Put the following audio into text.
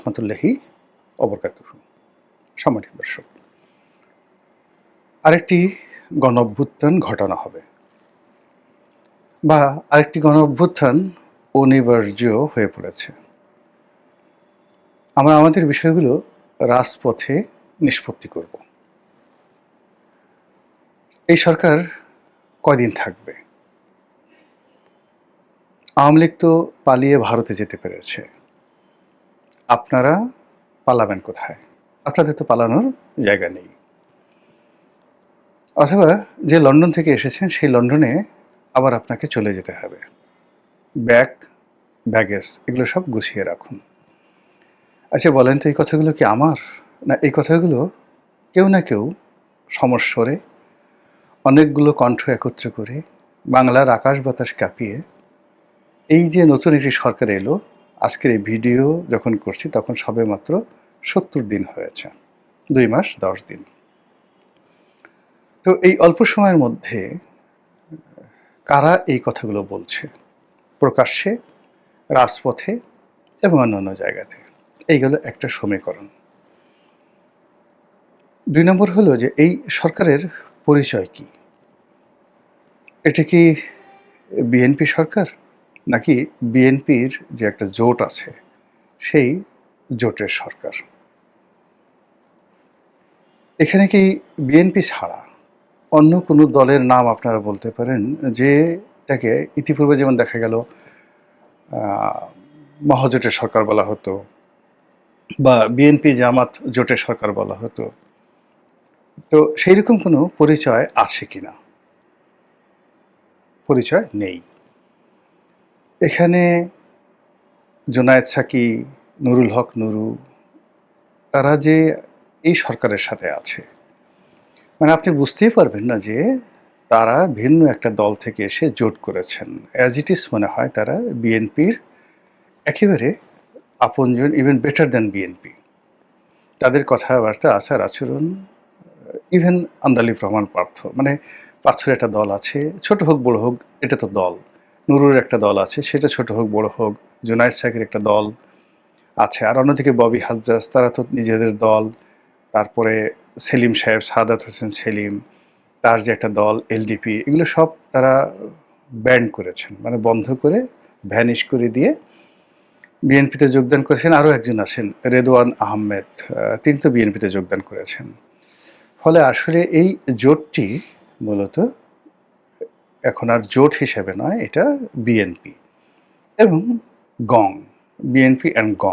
রহমাতুল্লাহি ওয়াবারাকাতুহু। সম্মানিত দর্শক, আরেকটি গণঅভ্যুত্থান ঘটানো হবে বা আরেকটি গণঅভ্যুত্থান অনিবার্য হয়ে পড়েছে। আমরা আমাদের বিষয়গুলো রাজপথে নিষ্পত্তি করব। এই সরকার কয়দিন থাকবে? আওয়ামী লীগ তো পালিয়ে ভারতে যেতে পেরেছে, আপনারা পালাবেন কোথায়? আপনাদের তো পালানোর জায়গা নেই। অথবা যে লন্ডন থেকে এসেছেন সেই লন্ডনে আবার আপনাকে চলে যেতে হবে। ব্যাগেজ এগুলো সব গুছিয়ে রাখুন। আচ্ছা বলেন তো, এই কথাগুলো কি আমার, না এই কথাগুলো কেউ না কেউ সমস্বরে অনেকগুলো কণ্ঠ একত্র করে বাংলার আকাশ বাতাস কাঁপিয়ে এই যে নতুন একটি সরকার এলো, আজকের এই ভিডিও যখন করছি তখন সবে মাত্র ৭০ দিন হয়েছে, ২ মাস ১০ দিন। তো এই অল্প সময়ের মধ্যে কারা এই কথাগুলো বলছে প্রকাশ্যে, রাজপথে এবং অন্যান্য জায়গাতে? এইগুলো একটা সমীকরণ। ২ নম্বর হলো যে এই সরকারের পরিচয় কি? এটা কি বিএনপি সরকার, নাকি বিএনপির যে একটা জোট আছে সেই জোটের সরকার? এখানে কি বিএনপি ছাড়া অন্য কোনো দলের নাম আপনারা বলতে পারেন যেটাকে ইতিপূর্বে যেমন দেখা গেল মহাজোটের সরকার বলা হতো বা বিএনপি জামাত জোটের সরকার বলা হতো, তো সেই রকম কোনো পরিচয় আছে কিনা? পরিচয় নেই। এখানে জোনায়েদ সাকি, নুরুল হক নুরু, তারা যে এই সরকারের সাথে আছে, মানে আপনি বুঝতেই পারবেন না যে তারা ভিন্ন একটা দল থেকে এসে জোট করেছেন। অ্যাজ ইট ইজ মনে হয় তারা বিএনপির একেবারে আপনজন, ইভেন বেটার দ্যান বিএনপি। তাদের কথাবার্তা, আচার আচরণ, ইভেন আন্দালিব রহমান পার্থ, মানে পার্থর একটা দল আছে, ছোট হোক বড় হোক এটা তো দল। নুরুর একটা দল আছে, সেটা ছোট হোক বড় হোক। জোনায়েদ সাকির একটা দল আছে, আর অন্যদিকে ববি হাজ্জাজ, তারা তো নিজেদের দল। তারপরে সেলিম সাহেব, সাদাত হোসেন সেলিম, তার যে একটা দল এলডিপি, এগুলো সব তারা ব্যান্ড করেছেন, মানে বন্ধ করে ভ্যানিশ করে দিয়ে বিএনপিতে যোগদান করেছেন। আরও একজন আছেন রেদওয়ান আহমেদ, তিনি তো বিএনপিতে যোগদান করেছেন। ফলে আসলে এই জোটটি মূলত এখন আর জোট হিসেবে নয়, এটা বিএনপি এবং গং, বিএনপি অ্যান্ড গং।